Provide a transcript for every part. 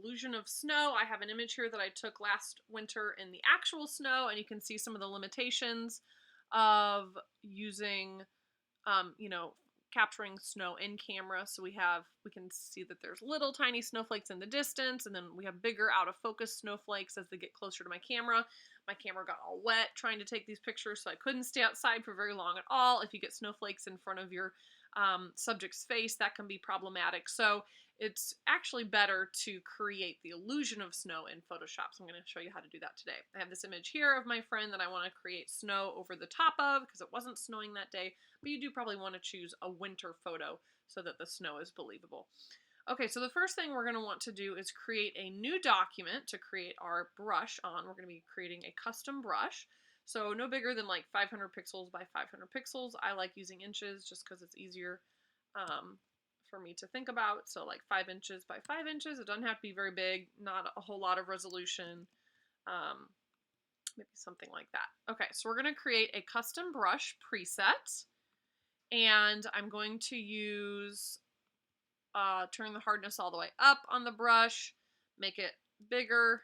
illusion of snow. I have an image here that I took last winter in the actual snow, and you can see some of the limitations of using, you know, capturing snow in camera. So we can see that there's little tiny snowflakes in the distance, and then we have bigger out of focus snowflakes as they get closer to my camera. My camera got all wet trying to take these pictures, so I couldn't stay outside for very long at all. If you get snowflakes in front of your subject's face, that can be problematic. So it's actually better to create the illusion of snow in Photoshop. So I'm going to show you how to do that today. I have this image here of my friend that I want to create snow over the top of because it wasn't snowing that day, but you do probably want to choose a winter photo so that the snow is believable. Okay, so the first thing we're going to want to do is create a new document to create our brush on. We're going to be creating a custom brush. So no bigger than like 500 pixels by 500 pixels. I like using inches just because it's easier for me to think about. So like 5 inches by 5 inches. It doesn't have to be very big, not a whole lot of resolution. Maybe something like that. Okay, so we're going to create a custom brush preset. And I'm going to use, turn the hardness all the way up on the brush, make it bigger,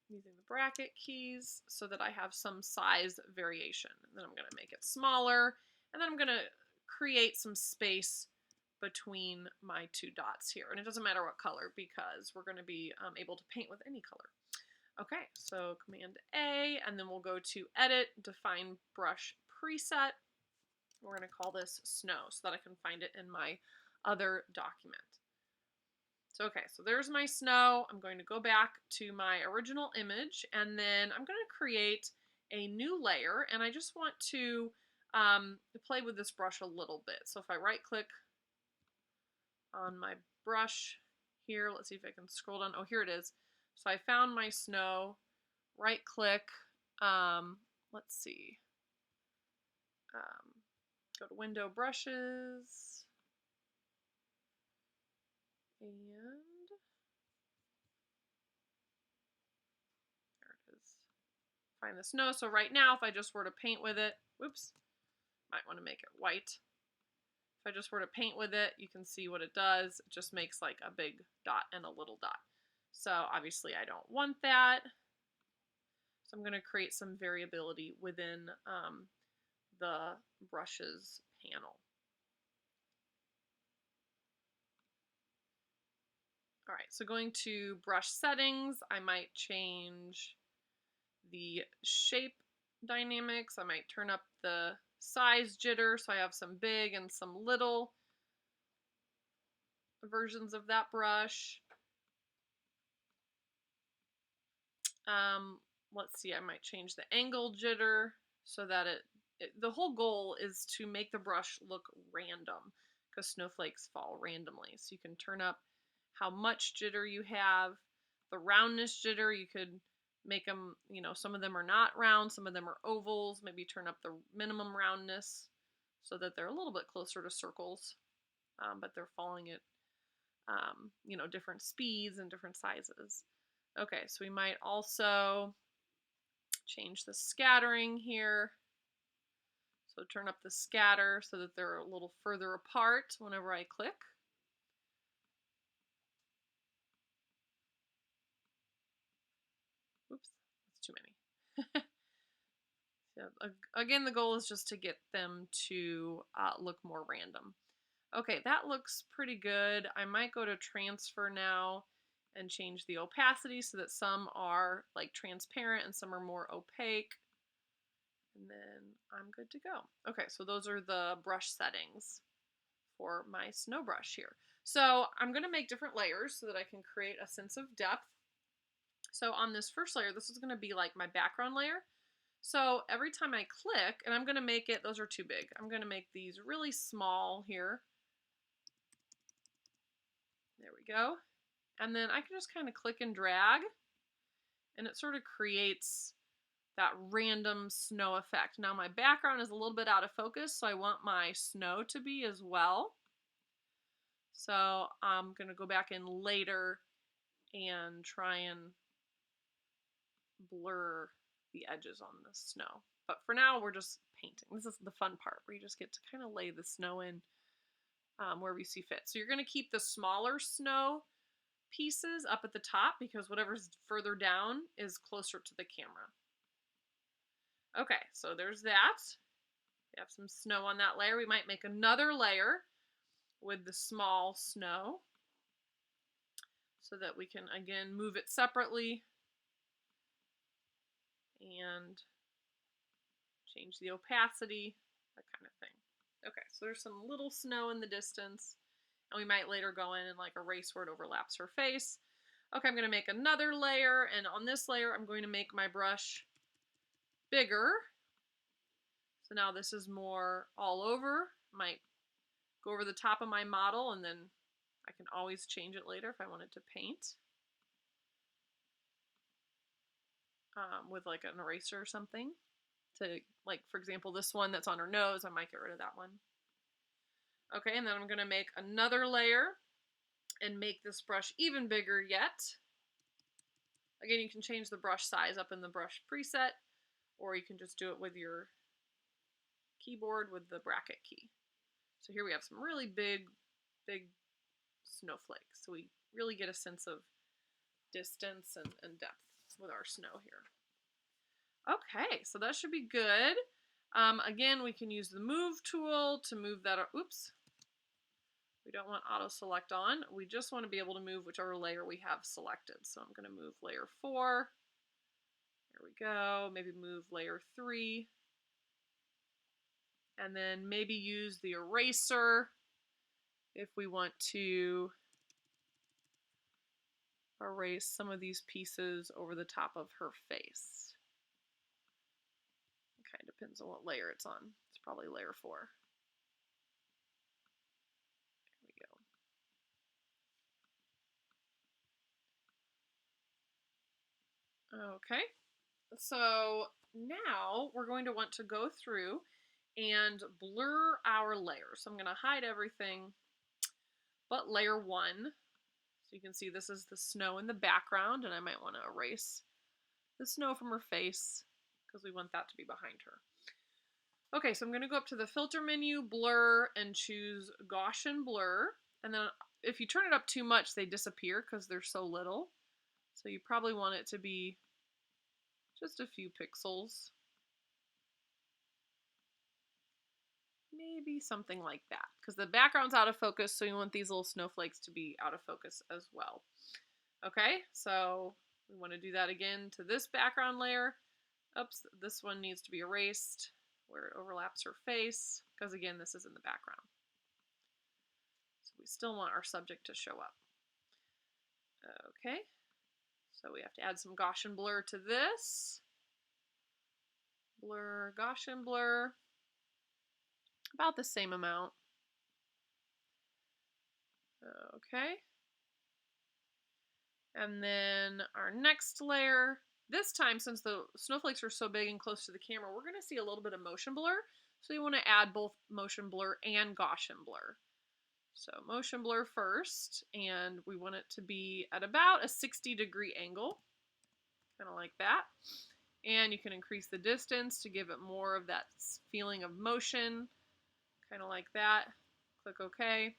using the bracket keys so that I have some size variation. And then I'm going to make it smaller, and then I'm going to create some space between my two dots here. And it doesn't matter what color because we're going to be able to paint with any color. Okay, so Command A, and then we'll go to Edit, Define Brush Preset. We're going to call this Snow so that I can find it in my other document. So, okay, so there's my snow. I'm going to go back to my original image, and then I'm going to create a new layer, and I just want to play with this brush a little bit. So if I right-click on my brush here, let's see if I can scroll down. Oh, here it is. So I found my snow, right-click, let's see, go to Window, Brushes, and there it is. Find the snow. So right now, if I just were to paint with it, whoops, might want to make it white. If I just were to paint with it, you can see what it does. It just makes like a big dot and a little dot. So obviously I don't want that. So I'm going to create some variability within the brushes panel. All right, so going to brush settings, I might change the shape dynamics. I might turn up the size jitter so I have some big and some little versions of that brush. Let's see, I might change the angle jitter so that the whole goal is to make the brush look random because snowflakes fall randomly. So you can turn up how much jitter you have. The roundness jitter, you could make them, you know, some of them are not round, some of them are ovals. Maybe turn up the minimum roundness so that they're a little bit closer to circles, but they're falling at, you know, different speeds and different sizes. Okay, so we might also change the scattering here. So turn up the scatter so that they're a little further apart whenever I click. Oops, that's too many. So, again, the goal is just to get them to look more random. Okay, that looks pretty good. I might go to transfer now and change the opacity so that some are like transparent and some are more opaque. And then I'm good to go. Okay, so those are the brush settings for my snow brush here. So I'm going to make different layers so that I can create a sense of depth. So on this first layer, this is going to be like my background layer. So every time I click, and I'm going to make it, those are too big. I'm going to make these really small here. There we go. And then I can just kind of click and drag, and it sort of creates that random snow effect. Now my background is a little bit out of focus, so I want my snow to be as well. So I'm going to go back in later and try and blur the edges on the snow. But for now, we're just painting. This is the fun part where you just get to kind of lay the snow in where we see fit. So you're going to keep the smaller snow pieces up at the top because whatever's further down is closer to the camera. Okay, so there's that. We have some snow on that layer. We might make another layer with the small snow so that we can, again, move it separately and change the opacity, that kind of thing. Okay, so there's some little snow in the distance, and we might later go in and like erase where it overlaps her face. Okay, I'm going to make another layer, and on this layer I'm going to make my brush bigger. So now this is more all over. Might go over the top of my model, and then I can always change it later if I wanted to paint with like an eraser or something. To, like, for example, this one that's on her nose, I might get rid of that one. Okay, and then I'm going to make another layer and make this brush even bigger yet. Again, you can change the brush size up in the brush preset, or you can just do it with your keyboard with the bracket key. So here we have some really big snowflakes. So we really get a sense of distance and depth with our snow here. Okay, so that should be good. Again, we can use the move tool to move that. Oops. We don't want auto select on. We just want to be able to move whichever layer we have selected. So I'm going to move layer 4. There we go. Maybe move layer 3. And then maybe use the eraser if we want to erase some of these pieces over the top of her face. It kind of depends on what layer it's on. It's probably layer 4. Okay, so now we're going to want to go through and blur our layers. So I'm going to hide everything but layer 1. So you can see this is the snow in the background, and I might want to erase the snow from her face because we want that to be behind her. Okay, so I'm going to go up to the filter menu, blur, and choose Gaussian Blur. And then if you turn it up too much, they disappear because they're so little. So you probably want it to be just a few pixels. Maybe something like that, because the background's out of focus, so you want these little snowflakes to be out of focus as well. Okay, so we want to do that again to this background layer. Oops, this one needs to be erased where it overlaps her face, because again, this is in the background. So we still want our subject to show up. Okay, so we have to add some Gaussian blur to this. Blur, Gaussian blur. About the same amount. Okay. And then our next layer, this time, since the snowflakes are so big and close to the camera, we're going to see a little bit of motion blur. So you want to add both motion blur and Gaussian blur. So motion blur first, and we want it to be at about a 60-degree angle, kind of like that. And you can increase the distance to give it more of that feeling of motion, kind of like that. Click OK.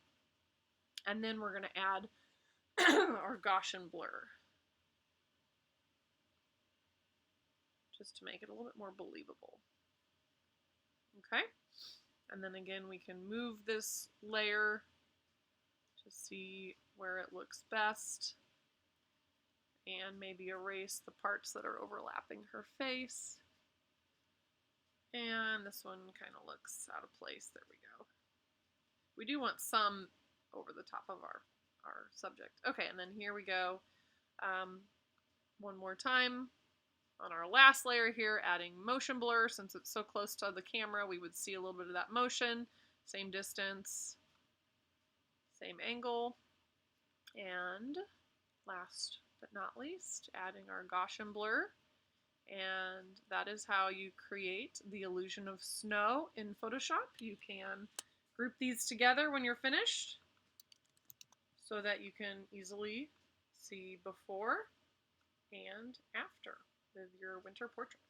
And then we're going to add our Gaussian blur, just to make it a little bit more believable. Okay. And then again, we can move this layer to see where it looks best, and maybe erase the parts that are overlapping her face. And this one kind of looks out of place. There we go. We do want some over the top of our subject. Okay, and then here we go. One more time on our last layer here, adding motion blur. Since it's so close to the camera, we would see a little bit of that motion. Same distance, same angle. And last but not least, adding our Gaussian blur. And that is how you create the illusion of snow in Photoshop. You can group these together when you're finished so that you can easily see before and after with your winter portrait.